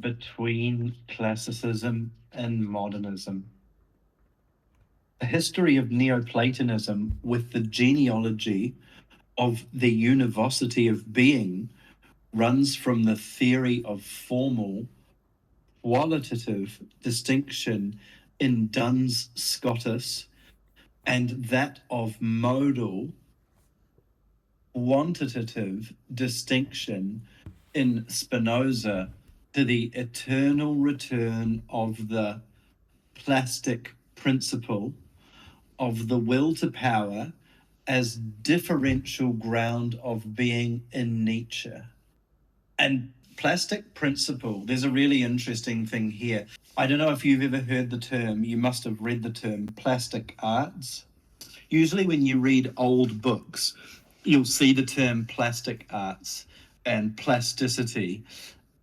between classicism and modernism. The history of Neoplatonism with the genealogy of the univocity of being runs from the theory of formal qualitative distinction in Duns Scotus and that of modal quantitative distinction in Spinoza to the eternal return of the plastic principle of the will to power as differential ground of being in Nietzsche. And plastic principle, there's a really interesting thing here. I don't know if you've ever heard the term, you must have read the term plastic arts. Usually when you read old books, you'll see the term plastic arts and plasticity.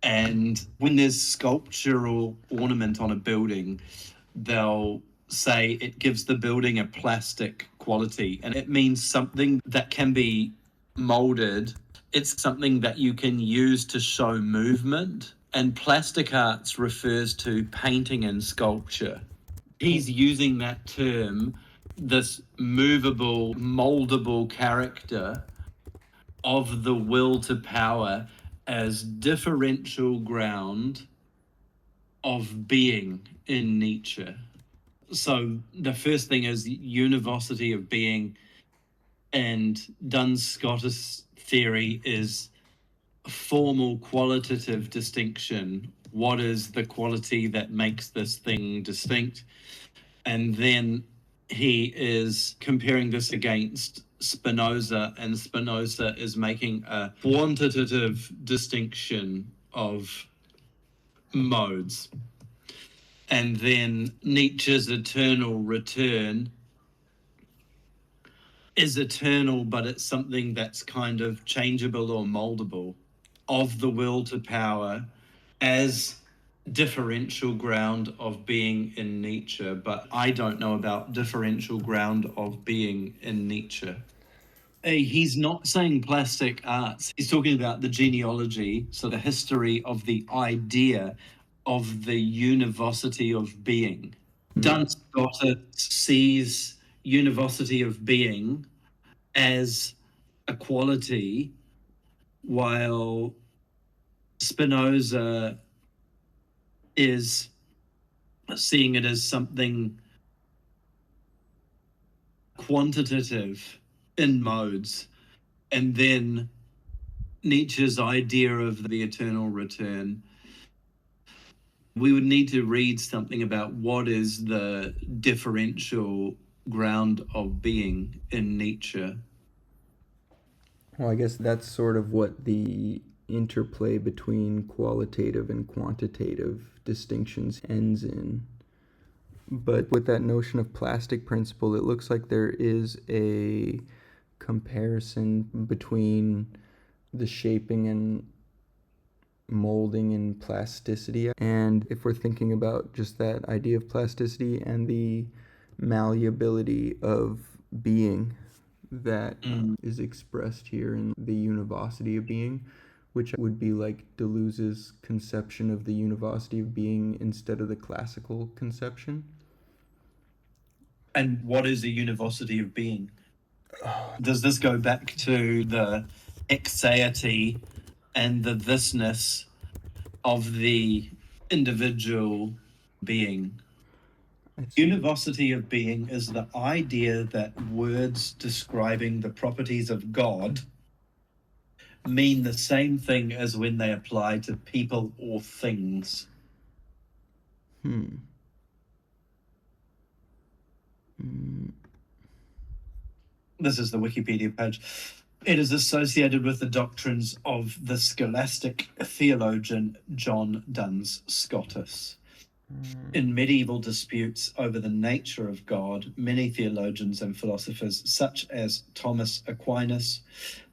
And when there's sculptural ornament on a building, they'll say it gives the building a plastic quality. And it means something that can be molded. It's something that you can use to show movement. And plastic arts refers to painting and sculpture. He's using that term, this movable, moldable character of the will to power as differential ground of being in Nietzsche. So the first thing is univocity of being, and Duns Scotus theory is formal qualitative distinction. What is the quality that makes this thing distinct? And then he is comparing this against Spinoza, and Spinoza is making a quantitative distinction of modes. And then Nietzsche's eternal return is eternal, but it's something that's kind of changeable or moldable of the will to power as differential ground of being in Nietzsche. But I don't know about differential ground of being in Nietzsche. He's not saying plastic arts. He's talking about the genealogy, so the history of the idea of the univocity of being. Duns Scotus sees univocity of being as a quality, while Spinoza is seeing it as something quantitative in modes. And then Nietzsche's idea of the eternal return. We would need to read something about what is the differential ground of being in Nietzsche. Well, I guess that's sort of what the interplay between qualitative and quantitative distinctions ends in. But with that notion of plastic principle, it looks like there is a comparison between the shaping and molding and plasticity. And if we're thinking about just that idea of plasticity and the malleability of being that is expressed here in the univocity of being, which would be like Deleuze's conception of the univocity of being instead of the classical conception. And what is a univocity of being? Does this go back to the axiety and the thisness of the individual being? Univocity of being is the idea that words describing the properties of God mean the same thing as when they apply to people or things. This is the Wikipedia page. It is associated with the doctrines of the scholastic theologian John Duns Scotus. In medieval disputes over the nature of God, many theologians and philosophers, such as Thomas Aquinas,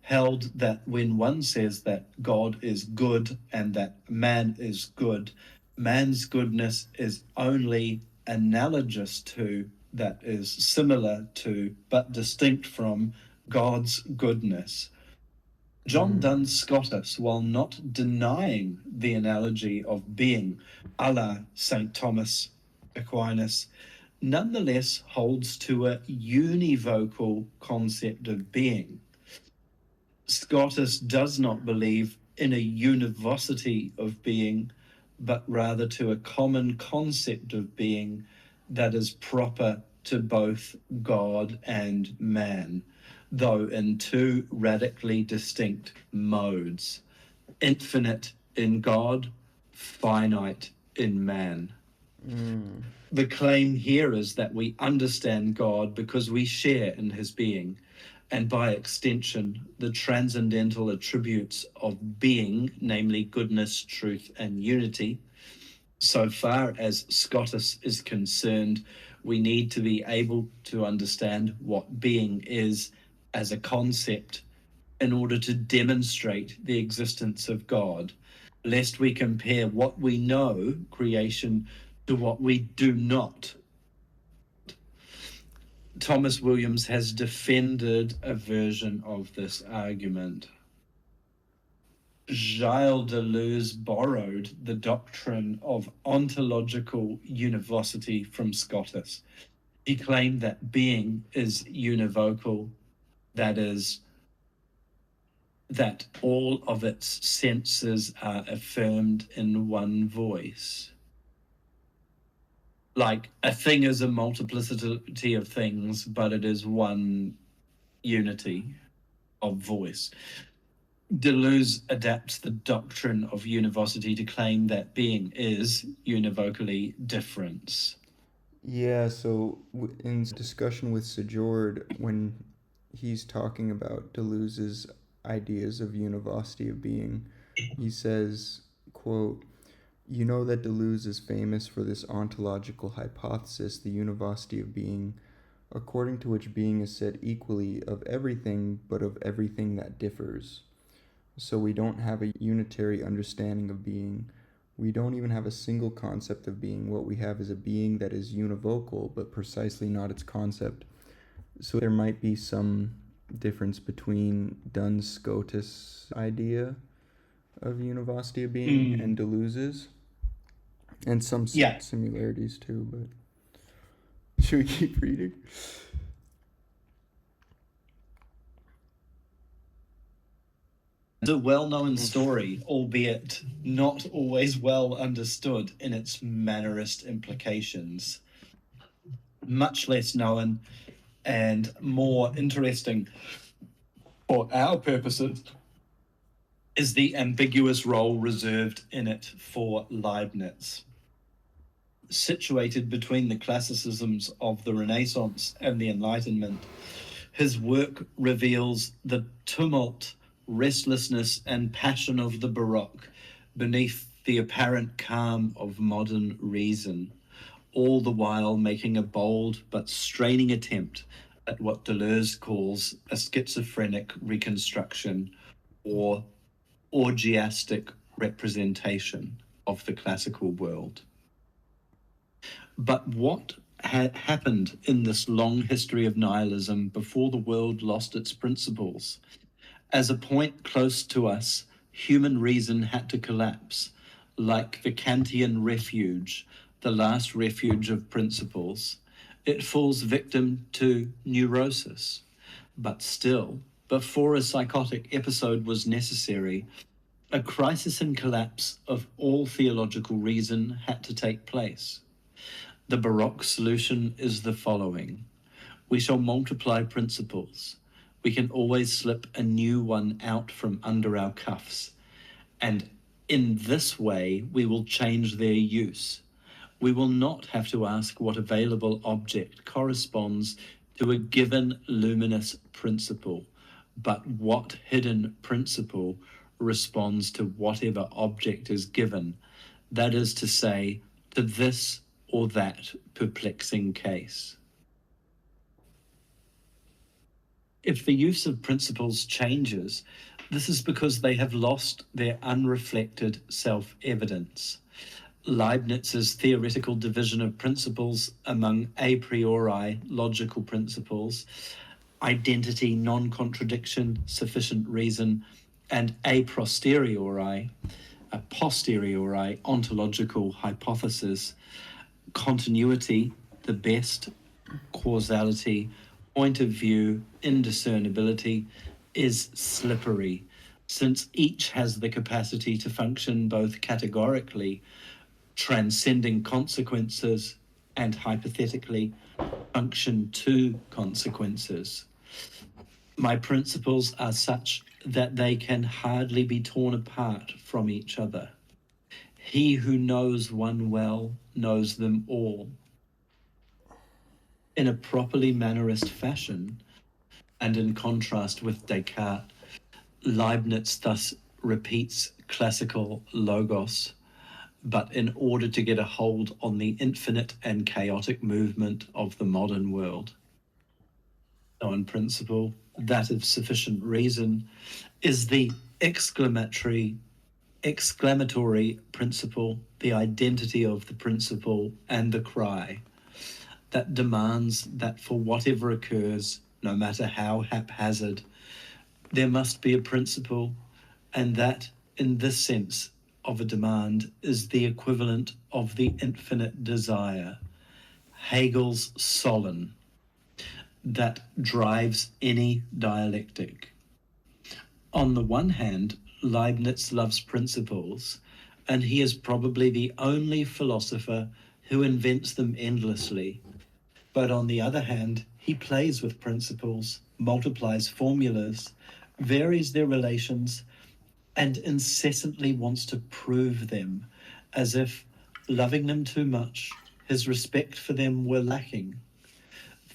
held that when one says that God is good and that man is good, man's goodness is only analogous to, that is similar to, but distinct from God's goodness. John Duns Scotus, while not denying the analogy of being a la St. Thomas Aquinas, nonetheless holds to a univocal concept of being. Scotus does not believe in a univocity of being, but rather to a common concept of being that is proper to both God and man, though in two radically distinct modes: infinite in God, finite in man. The claim here is that we understand God because we share in his being, and by extension, the transcendental attributes of being, namely goodness, truth, and unity. So far as Scotus is concerned, we need to be able to understand what being is as a concept in order to demonstrate the existence of God, lest we compare what we know, creation, to what we do not. Thomas Williams has defended a version of this argument. Gilles Deleuze borrowed the doctrine of ontological univocity from Scotus. He claimed that being is univocal, that is, that all of its senses are affirmed in one voice. Like a thing is a multiplicity of things, but it is one unity of voice. Deleuze adapts the doctrine of univocity to claim that being is univocally difference. Yeah, so in discussion with Sejord, when he's talking about Deleuze's ideas of univocity of being, he says, quote, "You know that Deleuze is famous for this ontological hypothesis, the univocity of being, according to which being is said equally of everything but of everything that differs. So we don't have a unitary understanding of being. We don't even have a single concept of being. What we have is a being that is univocal, but precisely not its concept." So there might be some difference between Duns Scotus' idea of univocity of being and Deleuze's, and some similarities too, but should we keep reading? A well-known story, albeit not always well understood in its Mannerist implications. Much less known and more interesting for our purposes is the ambiguous role reserved in it for Leibniz. Situated between the classicisms of the Renaissance and the Enlightenment, his work reveals the tumult, restlessness, and passion of the Baroque beneath the apparent calm of modern reason, all the while making a bold but straining attempt at what Deleuze calls a schizophrenic reconstruction or orgiastic representation of the classical world. But what had happened in this long history of nihilism before the world lost its principles? As a point close to us, human reason had to collapse, like the Kantian refuge, the last refuge of principles. It falls victim to neurosis. But still, before a psychotic episode was necessary, a crisis and collapse of all theological reason had to take place. The Baroque solution is the following: we shall multiply principles. We can always slip a new one out from under our cuffs, and in this way we will change their use. We will not have to ask what available object corresponds to a given luminous principle, but what hidden principle responds to whatever object is given, that is to say, to this or that perplexing case. If the use of principles changes, this is because they have lost their unreflected self-evidence. Leibniz's theoretical division of principles among a priori logical principles, identity, non-contradiction, sufficient reason, and a posteriori ontological hypothesis, continuity, the best, causality, point of view, indiscernibility, is slippery, since each has the capacity to function both categorically, transcending consequences, and hypothetically, function to consequences. My principles are such that they can hardly be torn apart from each other. He who knows one well knows them all. In a properly mannerist fashion, and in contrast with Descartes, Leibniz thus repeats classical logos, but in order to get a hold on the infinite and chaotic movement of the modern world. So, in principle, that of sufficient reason is the exclamatory principle, the identity of the principle, and the cry that demands that for whatever occurs, no matter how haphazard, there must be a principle, and that, in this sense of a demand, is the equivalent of the infinite desire, Hegel's Solon, that drives any dialectic. On the one hand, Leibniz loves principles, and he is probably the only philosopher who invents them endlessly. But on the other hand, he plays with principles, multiplies formulas, varies their relations, and incessantly wants to prove them, as if, loving them too much, his respect for them were lacking.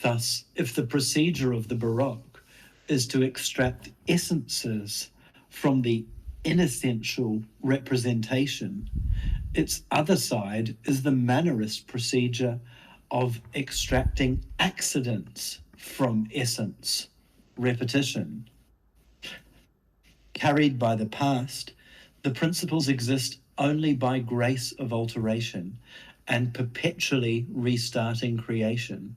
Thus, if the procedure of the Baroque is to extract essences from the inessential representation, its other side is the Mannerist procedure of extracting accidents from essence, repetition. Carried by the past, the principles exist only by grace of alteration and perpetually restarting creation.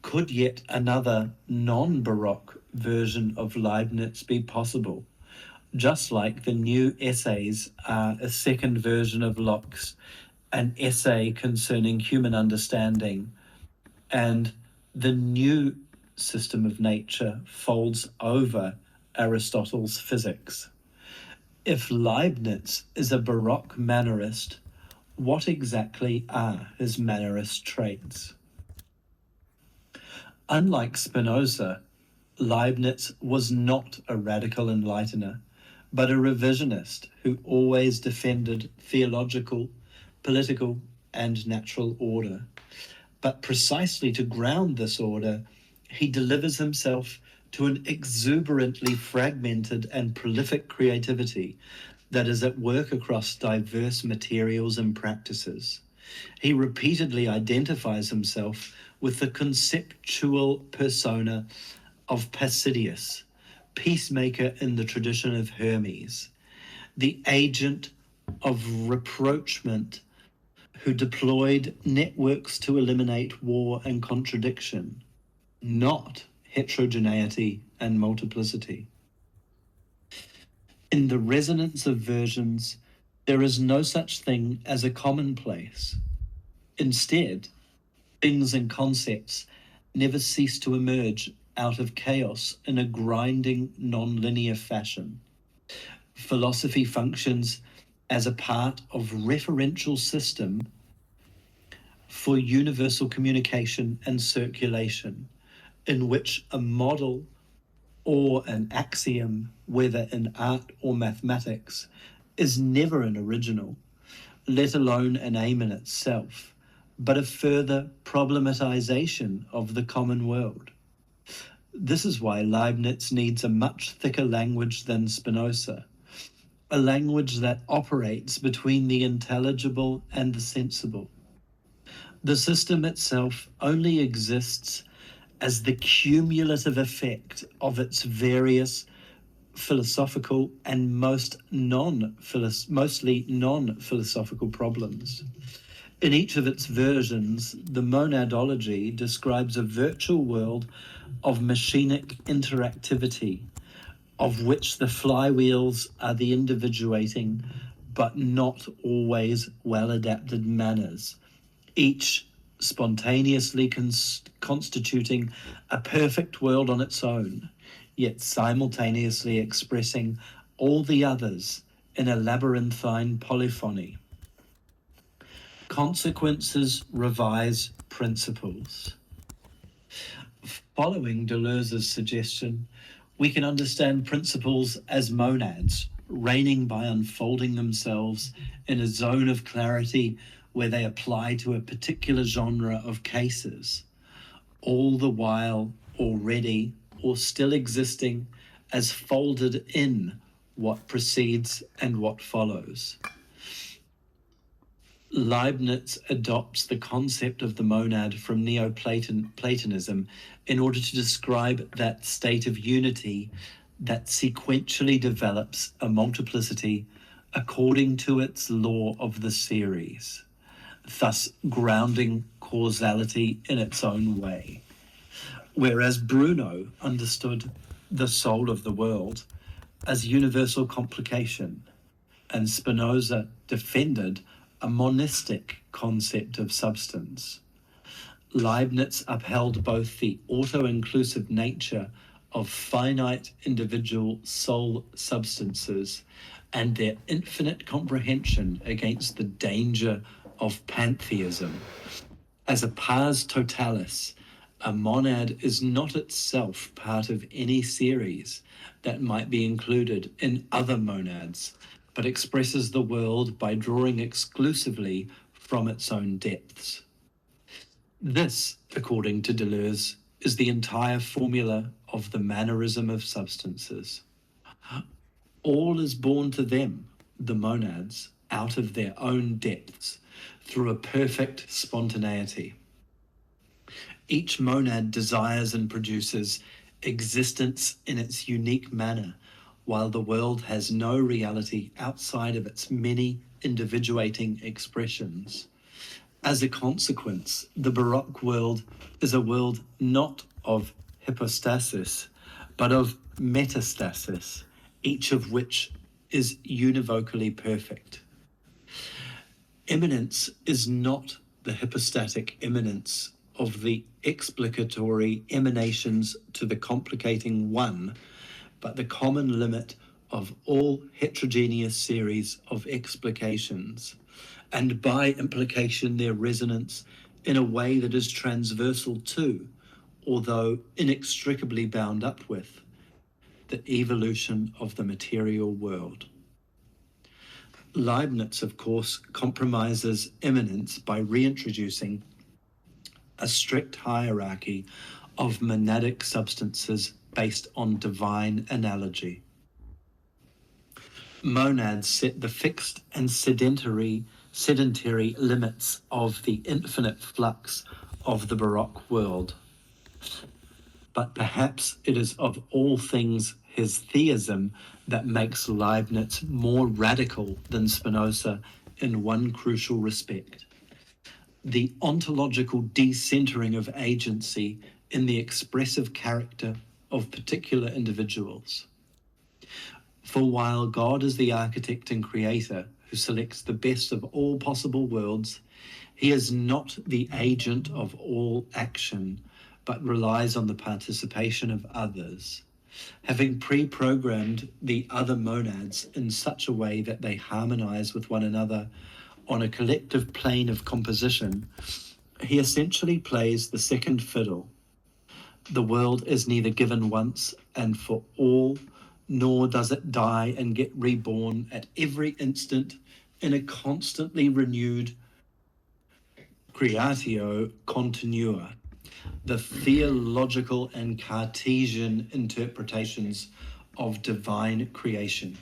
Could yet another non-Baroque version of Leibniz be possible? Just like the new essays are a second version of Locke's, an essay concerning human understanding, and the new system of nature folds over Aristotle's physics. If Leibniz is a Baroque mannerist, what exactly are his mannerist traits? Unlike Spinoza, Leibniz was not a radical enlightener, but a revisionist who always defended theological, political, and natural order. But precisely to ground this order, he delivers himself to an exuberantly fragmented and prolific creativity that is at work across diverse materials and practices. He repeatedly identifies himself with the conceptual persona of Pasidius, peacemaker in the tradition of Hermes, the agent of rapprochement who deployed networks to eliminate war and contradiction, not heterogeneity and multiplicity. In the resonance of versions, there is no such thing as a commonplace. Instead, things and concepts never cease to emerge out of chaos in a grinding, non-linear fashion. Philosophy functions as a part of referential system for universal communication and circulation, in which a model or an axiom, whether in art or mathematics, is never an original, let alone an aim in itself, but a further problematization of the common world. This is why Leibniz needs a much thicker language than Spinoza, a language that operates between the intelligible and the sensible. The system itself only exists as the cumulative effect of its various philosophical and mostly non-philosophical problems. In each of its versions, the monadology describes a virtual world of machinic interactivity, of which the flywheels are the individuating but not always well adapted manners, each spontaneously constituting a perfect world on its own, yet simultaneously expressing all the others in a labyrinthine polyphony. Consequences revise principles. Following Deleuze's suggestion, we can understand principles as monads, reigning by unfolding themselves in a zone of clarity where they apply to a particular genre of cases, all the while already or still existing as folded in what precedes and what follows. Leibniz adopts the concept of the monad from Neoplatonism in order to describe that state of unity that sequentially develops a multiplicity according to its law of the series, thus grounding causality in its own way. Whereas Bruno understood the soul of the world as universal complication, and Spinoza defended a monistic concept of substance. Leibniz upheld both the auto-inclusive nature of finite individual soul substances and their infinite comprehension against the danger of pantheism. As a pars totalis, a monad is not itself part of any series that might be included in other monads, but expresses the world by drawing exclusively from its own depths. This, according to Deleuze, is the entire formula of the mannerism of substances. All is born to them, the monads, out of their own depths, through a perfect spontaneity. Each monad desires and produces existence in its unique manner, while the world has no reality outside of its many individuating expressions. As a consequence, the Baroque world is a world not of hypostasis, but of metastasis, each of which is univocally perfect. Immanence is not the hypostatic immanence of the explicatory emanations to the complicating one, but the common limit of all heterogeneous series of explications, and by implication their resonance in a way that is transversal to, although inextricably bound up with, the evolution of the material world. Leibniz, of course, compromises immanence by reintroducing a strict hierarchy of monadic substances based on divine analogy. Monads set the fixed and sedentary limits of the infinite flux of the Baroque world. But perhaps it is of all things his theism that makes Leibniz more radical than Spinoza in one crucial respect: the ontological decentering of agency in the expressive character of particular individuals. For while God is the architect and creator who selects the best of all possible worlds, he is not the agent of all action, but relies on the participation of others. Having pre-programmed the other monads in such a way that they harmonize with one another on a collective plane of composition, he essentially plays the second fiddle. The world is neither given once and for all, nor does it die and get reborn at every instant in a constantly renewed creatio continua, the theological and Cartesian interpretations of divine creation.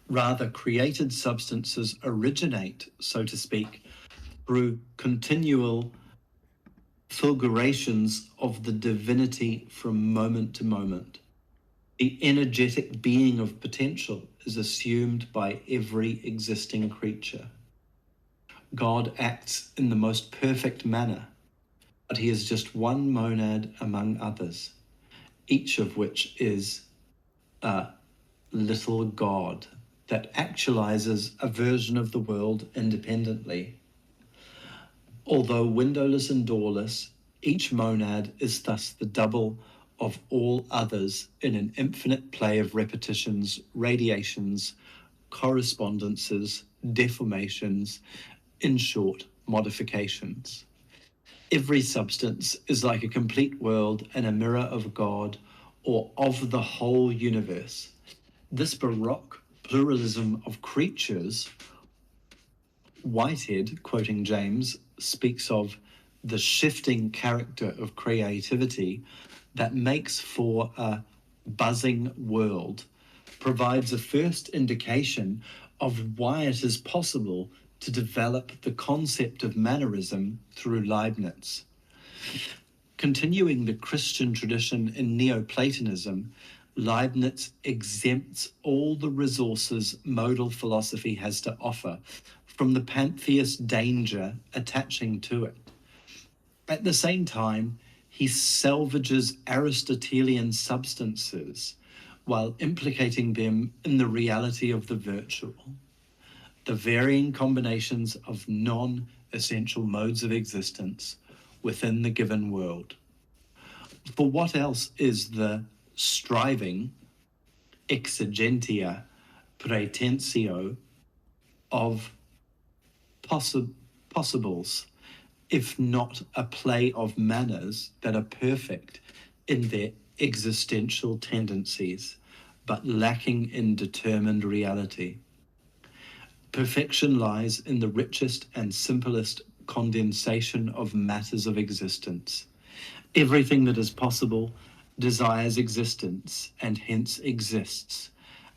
Rather, created substances originate, so to speak, through continual fulgurations of the divinity from moment to moment. The energetic being of potential is assumed by every existing creature. God acts in the most perfect manner, but he is just one monad among others. each of which is a little god that actualizes a version of the world independently. Although windowless and doorless, each monad is thus the double of all others in an infinite play of repetitions, radiations, correspondences, deformations, in short, modifications. Every substance is like a complete world and a mirror of God or of the whole universe. This Baroque pluralism of creatures, Whitehead, quoting James, speaks of the shifting character of creativity that makes for a buzzing world, provides a first indication of why it is possible to develop the concept of Mannerism through Leibniz. Continuing the Christian tradition in Neoplatonism, Leibniz exempts all the resources modal philosophy has to offer from the pantheist danger attaching to it. At the same time, he salvages Aristotelian substances while implicating them in the reality of the virtual, the varying combinations of non-essential modes of existence within the given world. For what else is the striving exigentia pretensio of possibles, if not a play of manners that are perfect in their existential tendencies, but lacking in determined reality? Perfection lies in the richest and simplest condensation of matters of existence. Everything that is possible desires existence and hence exists,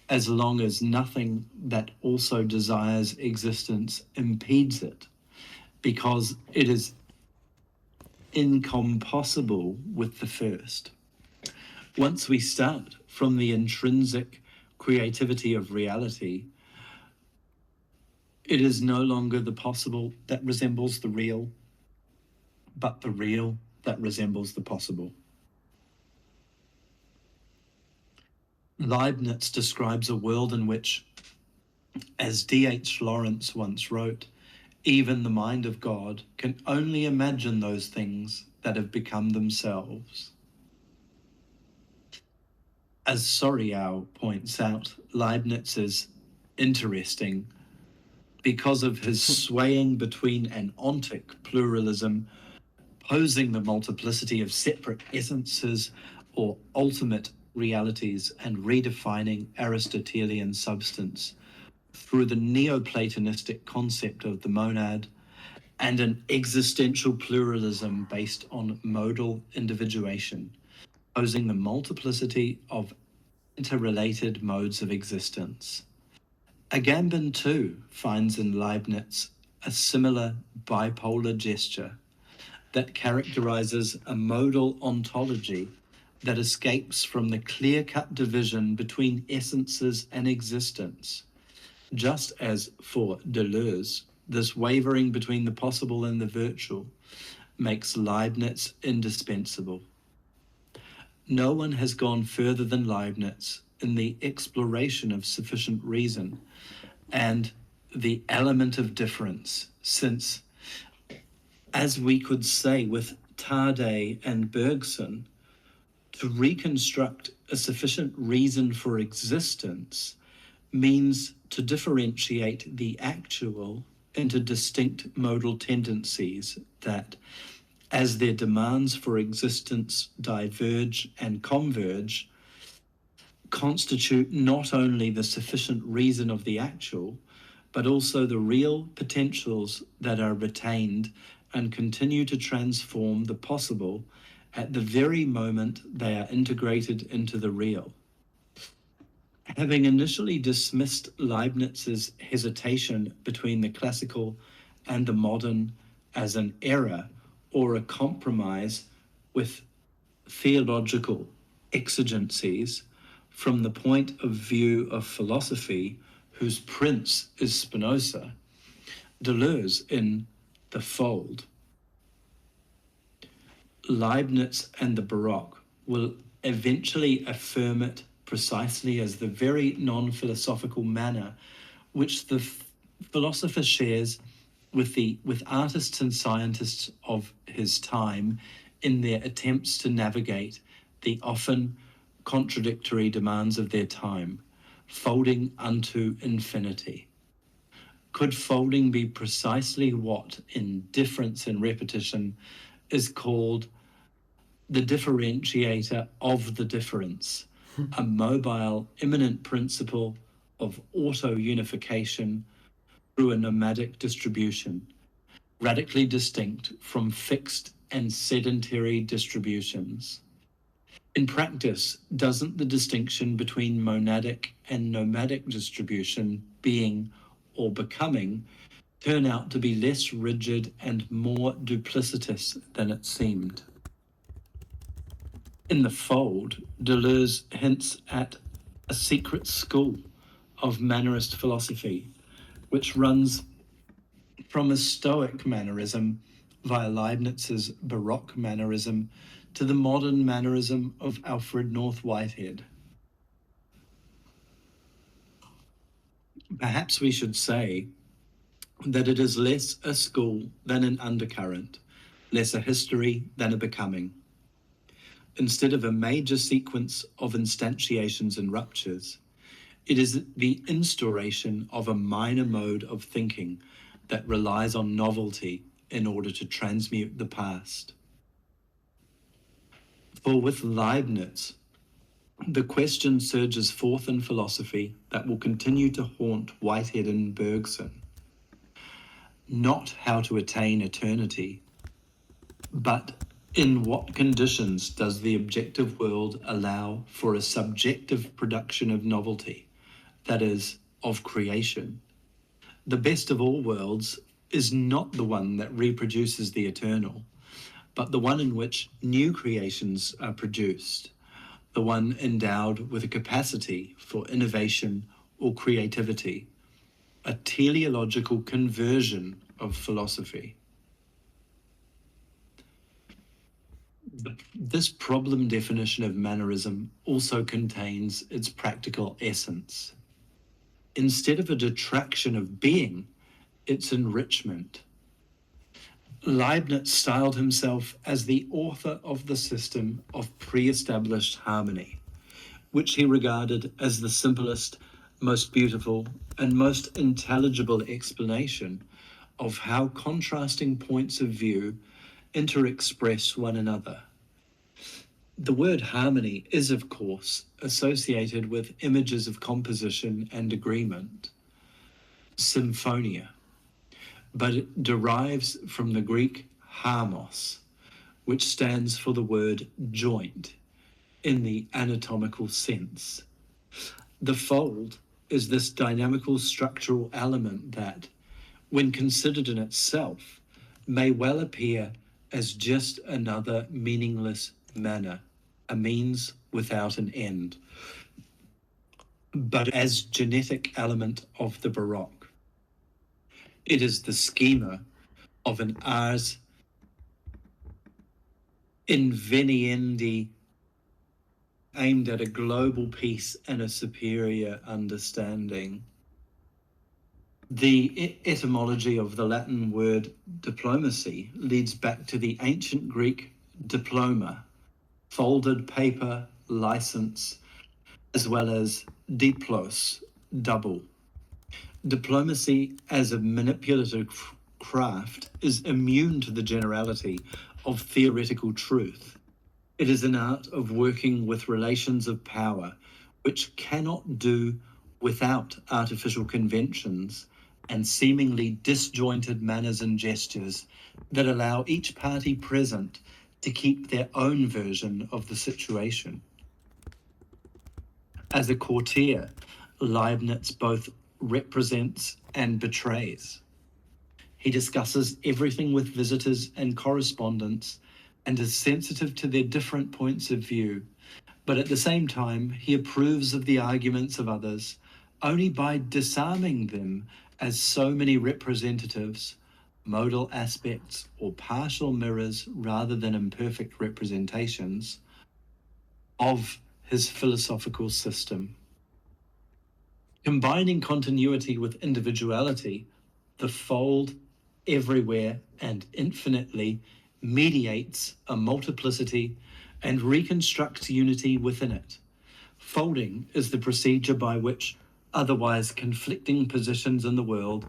as long as nothing that also desires existence impedes it, because it is incompossible with the first. Once we start from the intrinsic creativity of reality, it is no longer the possible that resembles the real, but the real that resembles the possible. Leibniz describes a world in which, as D.H. Lawrence once wrote, even the mind of God can only imagine those things that have become themselves. As Soriau points out, Leibniz is interesting because of his swaying between an ontic pluralism, posing the multiplicity of separate essences or ultimate realities, and redefining Aristotelian substance through the Neoplatonistic concept of the monad, and an existential pluralism based on modal individuation, posing the multiplicity of interrelated modes of existence. Agamben, too, finds in Leibniz a similar bipolar gesture that characterizes a modal ontology that escapes from the clear-cut division between essences and existence, just as for Deleuze, this wavering between the possible and the virtual makes Leibniz indispensable. No one has gone further than Leibniz in the exploration of sufficient reason and the element of difference, since, as we could say with Tarde and Bergson, to reconstruct a sufficient reason for existence means to differentiate the actual into distinct modal tendencies that, as their demands for existence diverge and converge, constitute not only the sufficient reason of the actual, but also the real potentials that are retained and continue to transform the possible at the very moment they are integrated into the real. Having initially dismissed Leibniz's hesitation between the classical and the modern as an error or a compromise with theological exigencies from the point of view of philosophy whose prince is Spinoza, Deleuze in The Fold, Leibniz and the Baroque will eventually affirm it precisely as the very non-philosophical manner which the philosopher shares with artists and scientists of his time in their attempts to navigate the often contradictory demands of their time, folding unto infinity. Could folding be precisely what, in difference and repetition, is called the differentiator of the difference, a mobile, immanent principle of auto-unification through a nomadic distribution, radically distinct from fixed and sedentary distributions. In practice, doesn't the distinction between monadic and nomadic distribution, being or becoming, turn out to be less rigid and more duplicitous than it seemed? In The Fold, Deleuze hints at a secret school of Mannerist philosophy, which runs from a Stoic Mannerism via Leibniz's Baroque Mannerism to the modern Mannerism of Alfred North Whitehead. Perhaps we should say that it is less a school than an undercurrent, less a history than a becoming. Instead of a major sequence of instantiations and ruptures, it is the instauration of a minor mode of thinking that relies on novelty in order to transmute the past. For with Leibniz, the question surges forth in philosophy that will continue to haunt Whitehead and Bergson. Not how to attain eternity, but in what conditions does the objective world allow for a subjective production of novelty, that is, of creation? The best of all worlds is not the one that reproduces the eternal, but the one in which new creations are produced, the one endowed with a capacity for innovation or creativity, a teleological conversion of philosophy. This problem definition of Mannerism also contains its practical essence. Instead of a detraction of being, it's enrichment. Leibniz styled himself as the author of the system of pre-established harmony, which he regarded as the simplest, most beautiful, and most intelligible explanation of how contrasting points of view interexpress one another. The word harmony is, of course, associated with images of composition and agreement, symphonia, but it derives from the Greek harmos, which stands for the word joint in the anatomical sense. The fold is this dynamical structural element that, when considered in itself, may well appear as just another meaningless manner, a means without an end, but as genetic element of the Baroque. It is the schema of an ars inveniendi aimed at a global peace and a superior understanding. The etymology of the Latin word diplomacy leads back to the ancient Greek diploma, folded paper, license, as well as diplos, double. Diplomacy as a manipulative craft is immune to the generality of theoretical truth. It is an art of working with relations of power, which cannot do without artificial conventions and seemingly disjointed manners and gestures that allow each party present to keep their own version of the situation. As a courtier, Leibniz both represents and betrays. He discusses everything with visitors and correspondents and is sensitive to their different points of view, but at the same time, he approves of the arguments of others only by disarming them as so many representatives, modal aspects, or partial mirrors rather than imperfect representations of his philosophical system. Combining continuity with individuality, the fold everywhere and infinitely mediates a multiplicity and reconstructs unity within it. Folding is the procedure by which otherwise conflicting positions in the world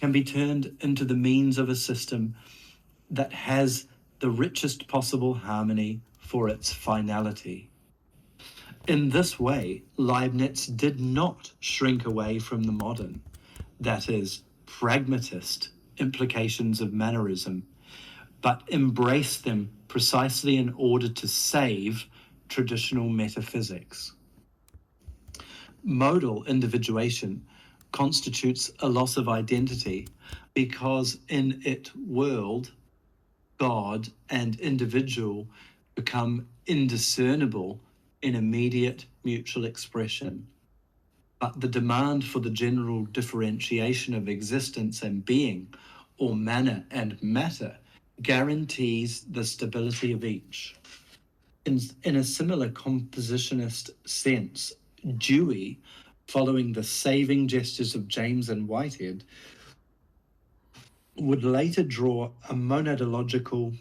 can be turned into the means of a system that has the richest possible harmony for its finality. In this way, Leibniz did not shrink away from the modern, that is, pragmatist implications of Mannerism, but embraced them precisely in order to save traditional metaphysics. Modal individuation constitutes a loss of identity because in it world, God, and individual become indiscernible in immediate mutual expression. But the demand for the general differentiation of existence and being, or manner and matter, guarantees the stability of each. In a similar compositionist sense, Dewey, following the saving gestures of James and Whitehead, would later draw a monadological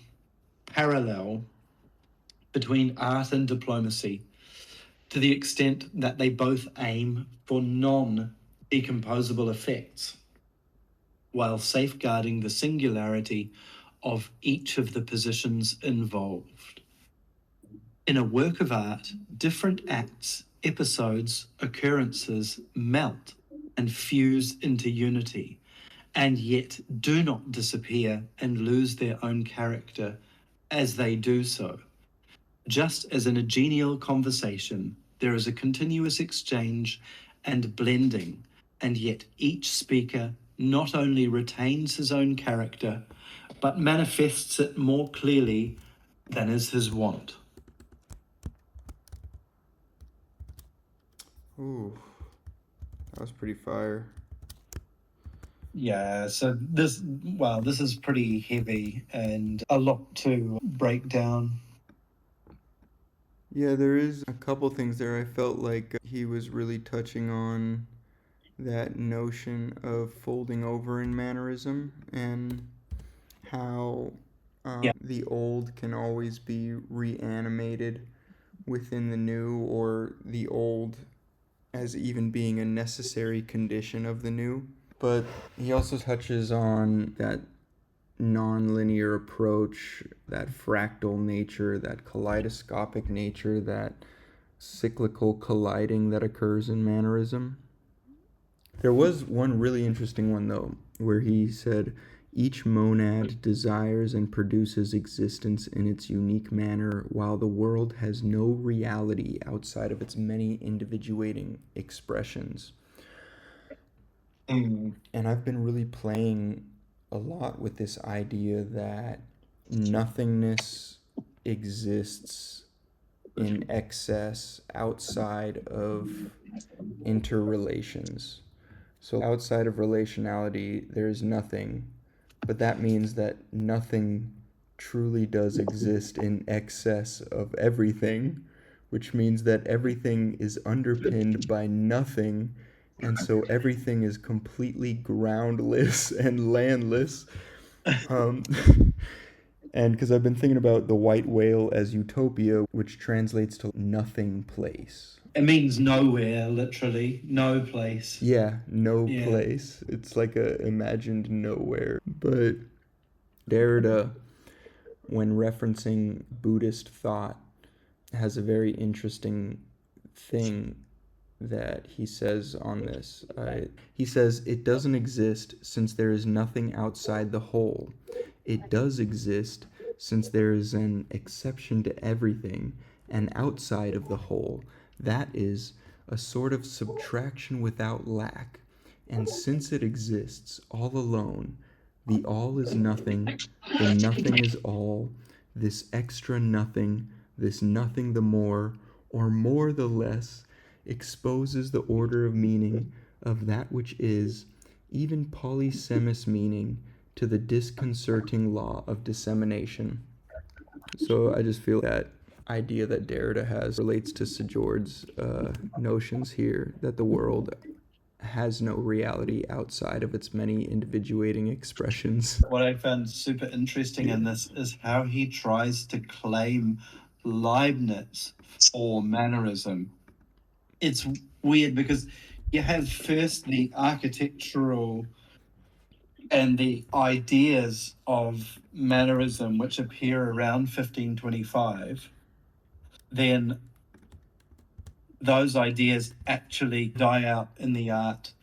parallel between art and diplomacy to the extent that they both aim for non-decomposable effects while safeguarding the singularity of each of the positions involved. In a work of art, different acts, episodes, occurrences melt and fuse into unity, and yet do not disappear and lose their own character as they do so. Just as in a genial conversation, there is a continuous exchange and blending, and yet each speaker not only retains his own character, but manifests it more clearly than is his wont. Ooh, that was pretty fire. Yeah, so this is pretty heavy and a lot to break down. Yeah, there is a couple things there. I felt like he was really touching on that notion of folding over in mannerism and how Yeah. the old can always be reanimated within the new, or the old as even being a necessary condition of the new. But he also touches on that non-linear approach, that fractal nature, that kaleidoscopic nature, that cyclical colliding that occurs in mannerism. There was one really interesting one, though, where he said, each monad desires and produces existence in its unique manner, while the world has no reality outside of its many individuating expressions. And I've been really playing a lot with this idea that nothingness exists in excess outside of interrelations. So outside of relationality, there's nothing, but that means that nothing truly does exist in excess of everything, which means that everything is underpinned by nothing, and so everything is completely groundless and landless. Um, and because I've been thinking about the white whale as utopia, which translates to nothing place. It means nowhere, literally, no place. Yeah, no Yeah. place. It's like a imagined nowhere. But Derrida, when referencing Buddhist thought, has a very interesting thing that he says on this. He says, it doesn't exist since there is nothing outside the whole. It does exist since there is an exception to everything, and outside of the whole. That is a sort of subtraction without lack. And since it exists all alone, the all is nothing, the nothing is all, this extra nothing, this nothing the more, or more the less, exposes the order of meaning of that which is, even polysemous meaning, to the disconcerting law of dissemination. So I just feel that idea that Derrida has relates to Sejord's notions here, that the world has no reality outside of its many individuating expressions. What I found super interesting in this is how he tries to claim Leibniz for Mannerism. It's weird because you have first the architectural and the ideas of Mannerism, which appear around 1525. Then those ideas actually die out in the art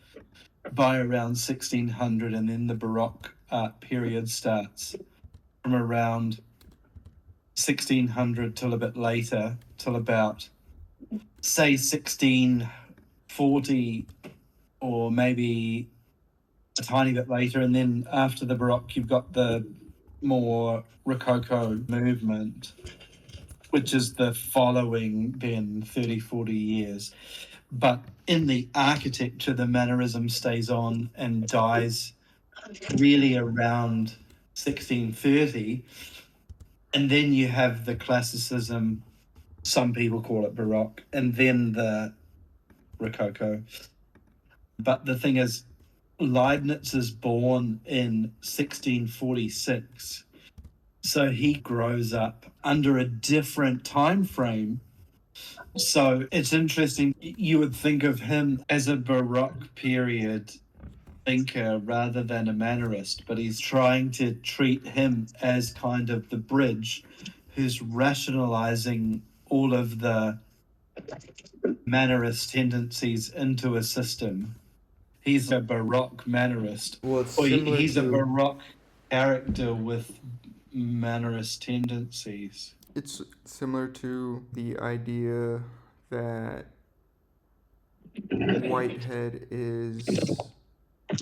by around 1600, and then the Baroque art period starts from around 1600 till a bit later, till about, say, 1640, or maybe a tiny bit later. And then after the Baroque, you've got the more Rococo movement, which is the following then 30, 40 years. But in the architecture, the Mannerism stays on and dies really around 1630. And then you have the Classicism, some people call it Baroque, and then the Rococo. But the thing is, Leibniz is born in 1646. So he grows up under a different time frame. So it's interesting. You would think of him as a Baroque period thinker rather than a Mannerist, but he's trying to treat him as kind of the bridge who's rationalizing all of the Mannerist tendencies into a system. He's a Baroque Mannerist. Well, it's Or similar he's a to Baroque character with Mannerist tendencies. it's similar to the idea that Whitehead is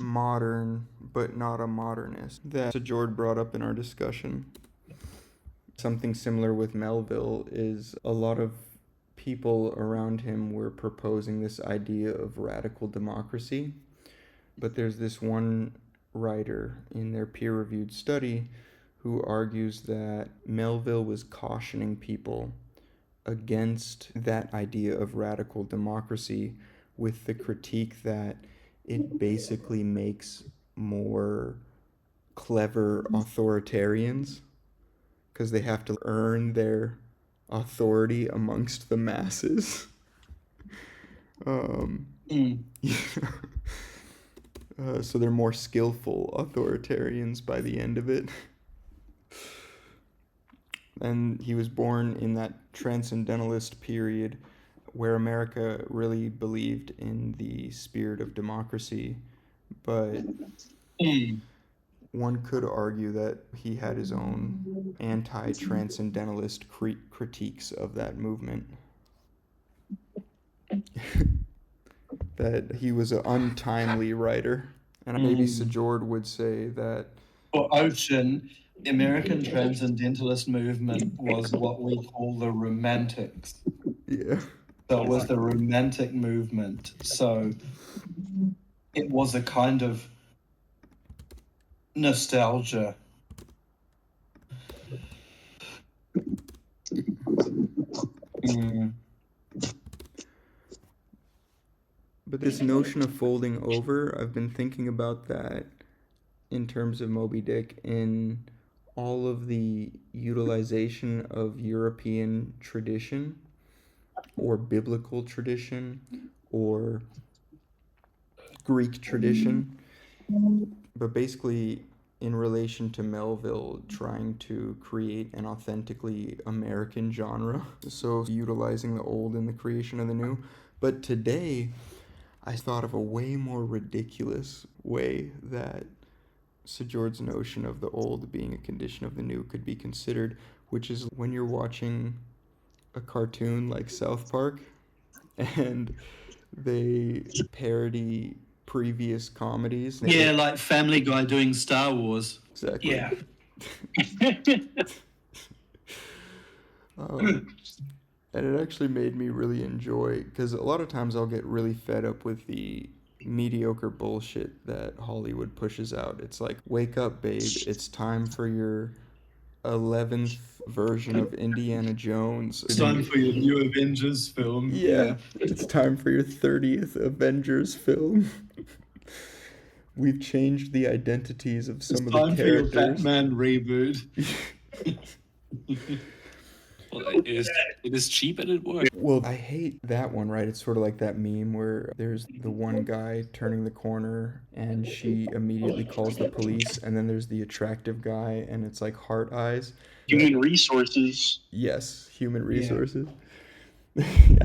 modern but not a modernist, that Sejord brought up in our discussion. Something similar with Melville is a lot of people around him were proposing this idea of radical democracy, but there's this one writer in their peer-reviewed study who argues that Melville was cautioning people against that idea of radical democracy with the critique that it basically makes more clever authoritarians because they have to earn their authority amongst the masses. So they're more skillful authoritarians by the end of it. And he was born in that transcendentalist period where America really believed in the spirit of democracy, but one could argue that he had his own anti-transcendentalist critiques of that movement. That he was an untimely writer. And maybe Sejord would say that For Ocean, the American Transcendentalist movement was what we call the Romantics. yeah. So it was the Romantic movement. So it was a kind of nostalgia. But this notion of folding over, I've been thinking about that in terms of Moby Dick in all of the utilization of European tradition or biblical tradition or Greek tradition, but basically in relation to Melville trying to create an authentically American genre, so utilizing the old in the creation of the new. But today, I thought of a way more ridiculous way that Sejord's notion of the old being a condition of the new could be considered, which is when you're watching a cartoon like South Park and they parody previous comedies. Yeah, like Family Guy doing Star Wars. Exactly. Yeah. And it actually made me really enjoy, because a lot of times I'll get really fed up with the mediocre bullshit that Hollywood pushes out. It's like, wake up, babe. It's time for your 11th version of Indiana Jones. It's time for your new Avengers film. Yeah, it's time for your 30th Avengers film. We've changed the identities of some It's of the time for your characters. Batman reboot. Well, it is cheap and it works. Well, I hate that one, right? It's sort of like that meme where there's the one guy turning the corner and she immediately calls the police, and then there's the attractive guy and it's like heart eyes. Human resources. Yes, human resources.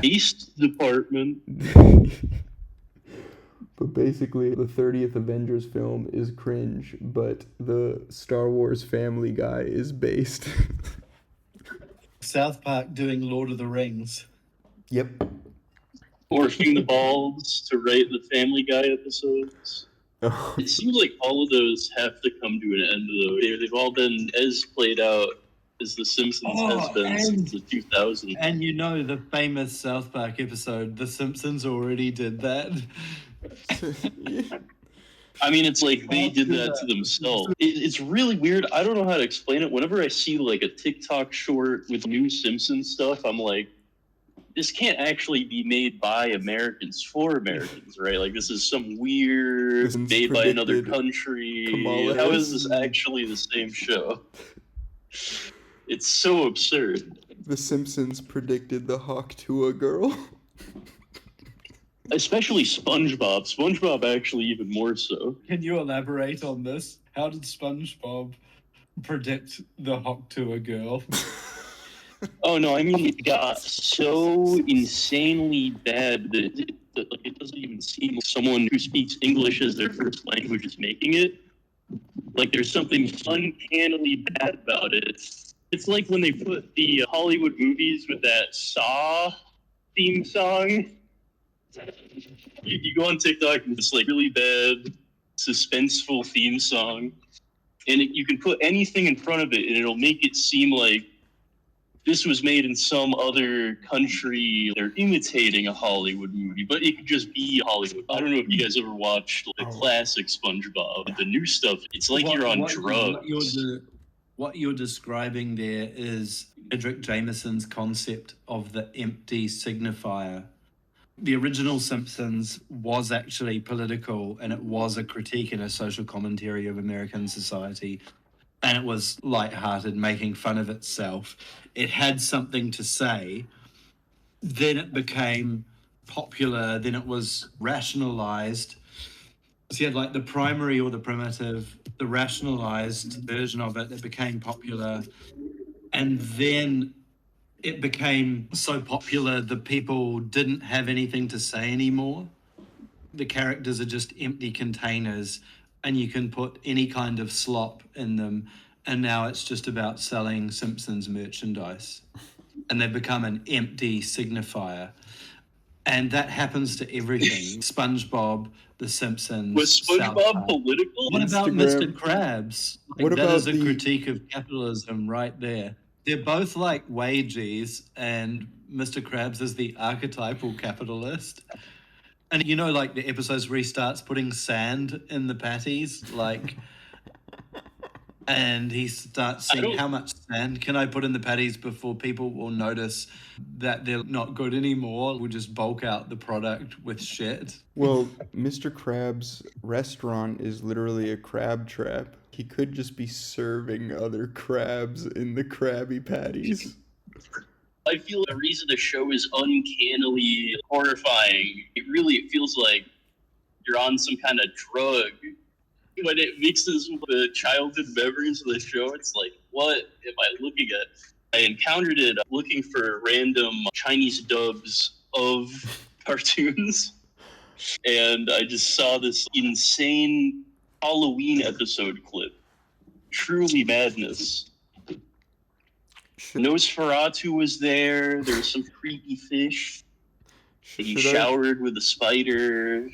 East Department. But basically, the 30th Avengers film is cringe, but the Star Wars Family Guy is based. South Park doing Lord of the Rings. Yep. Morphing the balls to write the Family Guy episodes. Oh. It seems like all of those have to come to an end, though. They've all been as played out as The Simpsons has been since the 2000s. And you know the famous South Park episode, The Simpsons already did that. I mean, it's like they did that to themselves. It's really weird. I don't know how to explain it. Whenever I see like a TikTok short with new Simpsons stuff, I'm like, this can't actually be made by Americans for Americans, right? Like this is some weird made by another country. How is this actually the same show? It's so absurd. The Simpsons predicted the Hawk Tuah girl. Especially SpongeBob. SpongeBob actually even more so. Can you elaborate on this? How did SpongeBob predict the Hawk Tuah girl? Oh no, I mean it got so insanely bad that like, it doesn't even seem like someone who speaks English as their first language is making it. Like there's something uncannily bad about it. It's like when they put the Hollywood movies with that Saw theme song. You go on TikTok and it's like really bad, suspenseful theme song, and you can put anything in front of it and it'll make it seem like this was made in some other country. They're imitating a Hollywood movie, but it could just be Hollywood. I don't know if you guys ever watched the classic SpongeBob. The new stuff, it's like you're on drugs. What you're describing there is Edric Jameson's concept of the empty signifier. The original Simpsons was actually political, and it was a critique and a social commentary of American society. And it was lighthearted, making fun of itself. It had something to say. Then it became popular. Then it was rationalized. So you had like the primary or the primitive, the rationalized version of it that became popular. And then it became so popular that people didn't have anything to say anymore. The characters are just empty containers, and you can put any kind of slop in them, and now it's just about selling Simpsons merchandise. And they've become an empty signifier. And that happens to everything. SpongeBob, The Simpsons. Was SpongeBob political? What about Mr. Krabs? Like, that is a critique of capitalism right there. They're both like wages, and Mr. Krabs is the archetypal capitalist. And you know, like the episodes where he starts putting sand in the patties, like, and he starts saying, how much sand can I put in the patties before people will notice that they're not good anymore? We'll just bulk out the product with shit. Well, Mr. Krabs' restaurant is literally a crab trap. He could just be serving other crabs in the Krabby Patties. I feel the reason the show is uncannily horrifying, it feels like you're on some kind of drug. When it mixes with the childhood memories of the show, it's like, what am I looking at? I encountered it looking for random Chinese dubs of cartoons, and I just saw this insane Halloween episode clip. Truly madness. Nosferatu was there. There was some creepy fish. He showered with a spider.